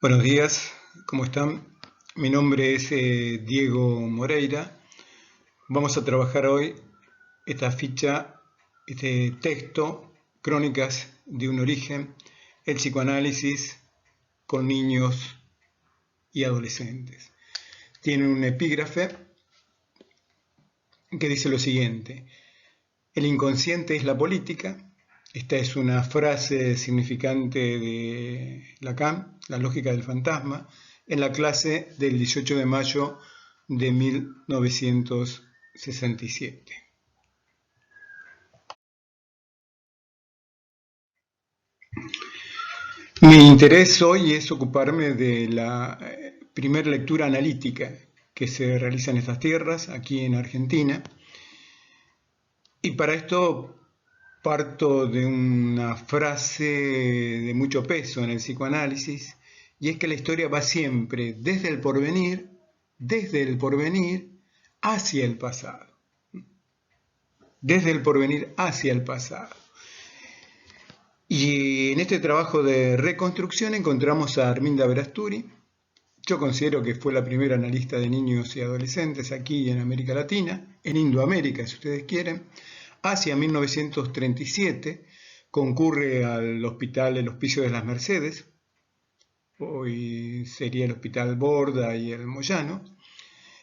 Buenos días, ¿cómo están? Mi nombre es Diego Moreira. Vamos a trabajar hoy esta ficha, este texto, Crónicas de un origen, el psicoanálisis con niños y adolescentes. Tiene un epígrafe que dice lo siguiente: el inconsciente es la política. Esta es una frase significante de Lacan, la lógica del fantasma, en la clase del 18 de mayo de 1967. Mi interés hoy es ocuparme de la primera lectura analítica que se realiza en estas tierras, aquí en Argentina, y para esto parto de una frase de mucho peso en el psicoanálisis, y es que la historia va siempre desde el porvenir hacia el pasado. Desde el porvenir hacia el pasado. Y en este trabajo de reconstrucción encontramos a Arminda Berasturi. Yo considero que fue la primera analista de niños y adolescentes aquí en América Latina, en Indoamérica si ustedes quieren. Hacia 1937 concurre al hospital El Hospicio de las Mercedes, hoy sería el Hospital Borda y el Moyano,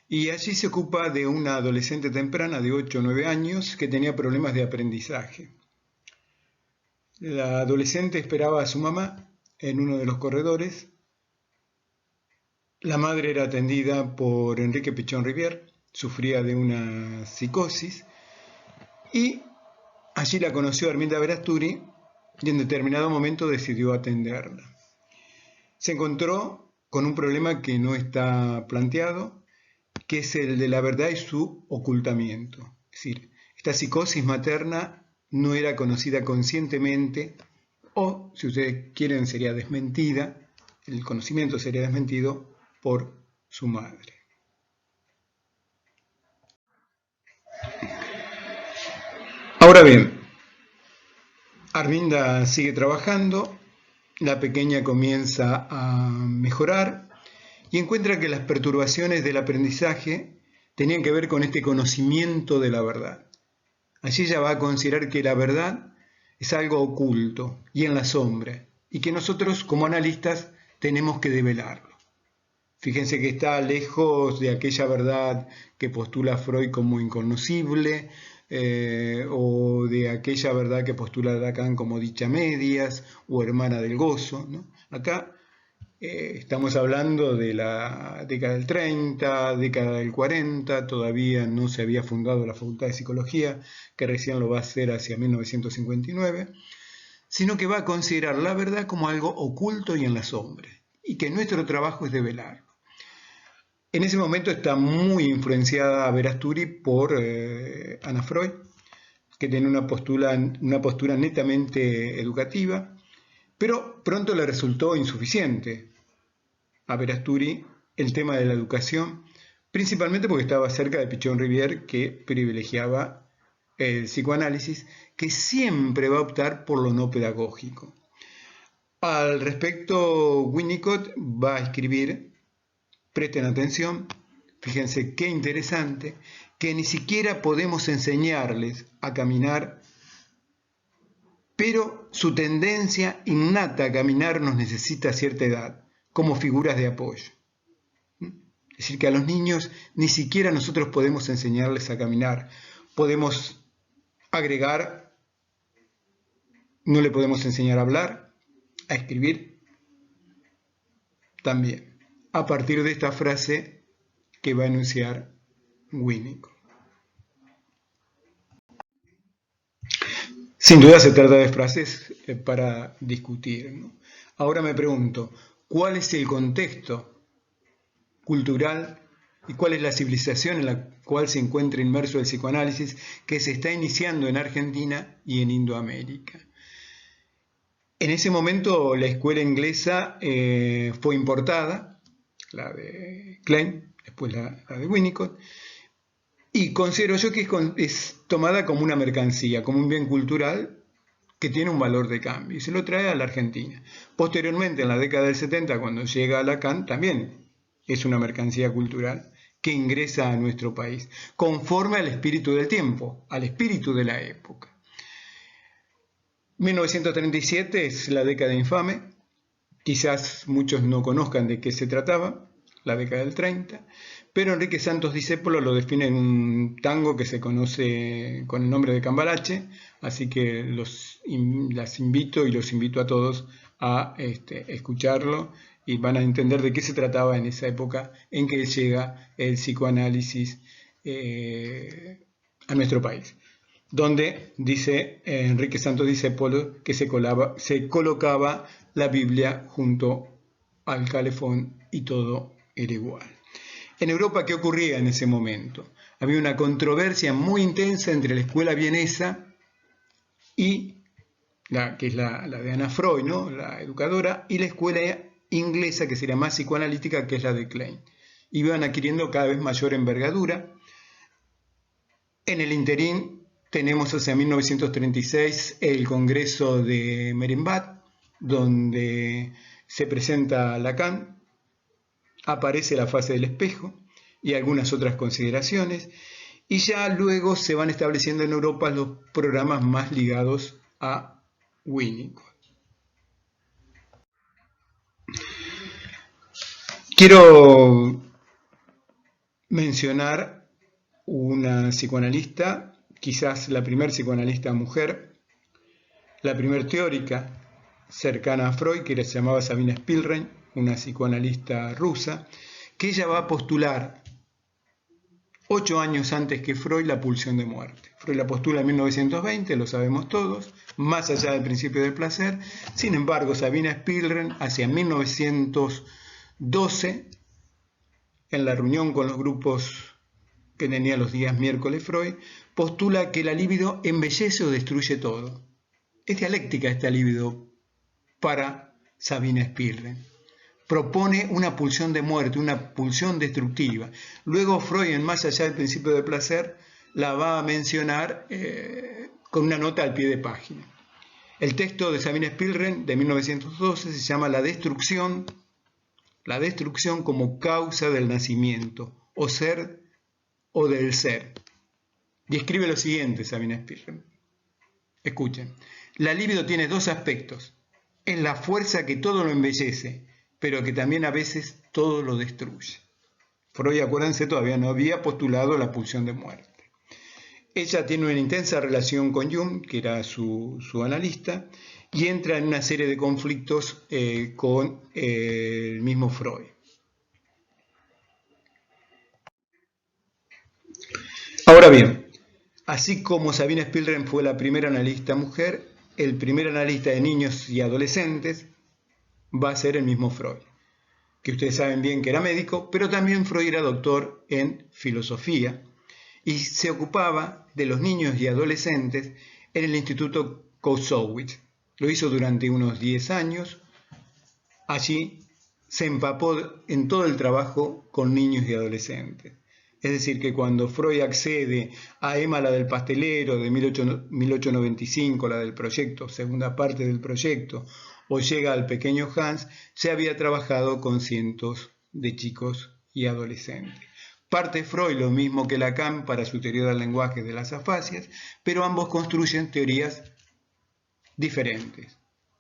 y allí se ocupa de una adolescente temprana de 8 o 9 años que tenía problemas de aprendizaje. La adolescente esperaba a su mamá en uno de los corredores. La madre era atendida por Enrique Pichón Rivière, sufría de una psicosis, y allí la conoció Arminda Berasturi y en determinado momento decidió atenderla. Se encontró con un problema que no está planteado, que es el de la verdad y su ocultamiento. Es decir, esta psicosis materna no era conocida conscientemente, o, si ustedes quieren, sería desmentida, el conocimiento sería desmentido por su madre. Ahora bien, Arminda sigue trabajando, la pequeña comienza a mejorar y encuentra que las perturbaciones del aprendizaje tenían que ver con este conocimiento de la verdad. Allí ella va a considerar que la verdad es algo oculto y en la sombra, y que nosotros como analistas tenemos que develarlo. Fíjense que está lejos de aquella verdad que postula Freud como inconocible, o de aquella verdad que postula Lacan como dicha a medias o hermana del gozo, ¿no? Acá estamos hablando de la década del 30, década del 40, todavía no se había fundado la Facultad de Psicología, que recién lo va a hacer hacia 1959, sino que va a considerar la verdad como algo oculto y en la sombra, y que nuestro trabajo es develarlo. En ese momento está muy influenciada Berasturi por Anna Freud, que tiene una postura netamente educativa, pero pronto le resultó insuficiente a Berasturi el tema de la educación, principalmente porque estaba cerca de Pichón Rivière, que privilegiaba el psicoanálisis, que siempre va a optar por lo no pedagógico. Al respecto, Winnicott va a escribir, presten atención, fíjense qué interesante, que ni siquiera podemos enseñarles a caminar, pero su tendencia innata a caminar nos necesita a cierta edad, como figuras de apoyo. Es decir, que a los niños ni siquiera nosotros podemos enseñarles a caminar. Podemos agregar, no le podemos enseñar a hablar, a escribir, también, a partir de esta frase que va a enunciar Winnicott. Sin duda se trata de frases para discutir, ¿no? Ahora me pregunto, ¿cuál es el contexto cultural y cuál es la civilización en la cual se encuentra inmerso el psicoanálisis que se está iniciando en Argentina y en Indoamérica? En ese momento la escuela inglesa fue importada, la de Klein, después la de Winnicott, y considero yo que es tomada como una mercancía, como un bien cultural, que tiene un valor de cambio y se lo trae a la Argentina. Posteriormente, en la década del 70, cuando llega a Lacan, también es una mercancía cultural que ingresa a nuestro país, conforme al espíritu del tiempo, al espíritu de la época. 1937 es la década infame, quizás muchos no conozcan de qué se trataba, la década del 30, pero Enrique Santos Discépolo lo define en un tango que se conoce con el nombre de Cambalache, así que las invito y los invito a todos a escucharlo y van a entender de qué se trataba en esa época en que llega el psicoanálisis a nuestro país, donde dice Enrique Santos Discépolo que se colocaba la Biblia junto al calefón y todo era igual. En Europa, ¿qué ocurría en ese momento? Había una controversia muy intensa entre la escuela vienesa y que es la de Anna Freud, ¿no? La educadora, y la escuela inglesa, que sería más psicoanalítica, que es la de Klein. Iban adquiriendo cada vez mayor envergadura. En el interín tenemos hacia 1936 el Congreso de Merenbach, donde se presenta Lacan, aparece la fase del espejo y algunas otras consideraciones, y ya luego se van estableciendo en Europa los programas más ligados a Winnicott. Quiero mencionar una psicoanalista, quizás la primer psicoanalista mujer, la primer teórica cercana a Freud, que se llamaba Sabina Spielrein, una psicoanalista rusa, que ella va a postular 8 años antes que Freud la pulsión de muerte. Freud la postula en 1920, lo sabemos todos, más allá del principio del placer. Sin embargo, Sabina Spielrein, hacia 1912, en la reunión con los grupos que tenía los días miércoles Freud, postula que la libido embellece o destruye todo. Es dialéctica esta libido para Sabina Spielrein. Propone una pulsión de muerte, una pulsión destructiva. Luego Freud, en Más allá del principio del placer, la va a mencionar con una nota al pie de página. El texto de Sabina Spielrein de 1912 se llama La destrucción como causa del nacimiento, o ser o del ser. Y escribe lo siguiente Sabina Spielrein. Escuchen. La libido tiene dos aspectos. Es la fuerza que todo lo embellece, pero que también a veces todo lo destruye. Freud, acuérdense, todavía no había postulado la pulsión de muerte. Ella tiene una intensa relación con Jung, que era su analista, y entra en una serie de conflictos con el mismo Freud. Ahora bien, así como Sabina Spielrein fue la primera analista mujer, el primer analista de niños y adolescentes va a ser el mismo Freud, que ustedes saben bien que era médico, pero también Freud era doctor en filosofía y se ocupaba de los niños y adolescentes en el Instituto Kousowitz. Lo hizo durante unos 10 años. Allí se empapó en todo el trabajo con niños y adolescentes. Es decir, que cuando Freud accede a Emma, la del pastelero, de 1895, la del proyecto, segunda parte del proyecto, o llega al pequeño Hans, se había trabajado con cientos de chicos y adolescentes. Parte Freud lo mismo que Lacan para su teoría del lenguaje de las afasias, pero ambos construyen teorías diferentes.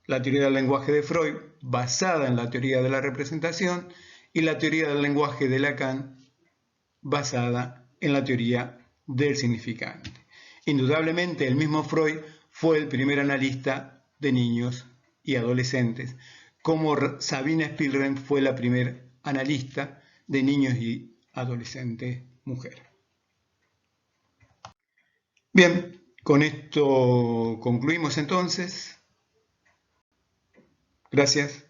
La teoría del lenguaje de Freud, basada en la teoría de la representación, y la teoría del lenguaje de Lacan, basada en la teoría del significante. Indudablemente, el mismo Freud fue el primer analista de niños y adolescentes, como Sabina Spielrein fue la primera analista de niños y adolescentes mujer. Bien, con esto concluimos entonces. Gracias.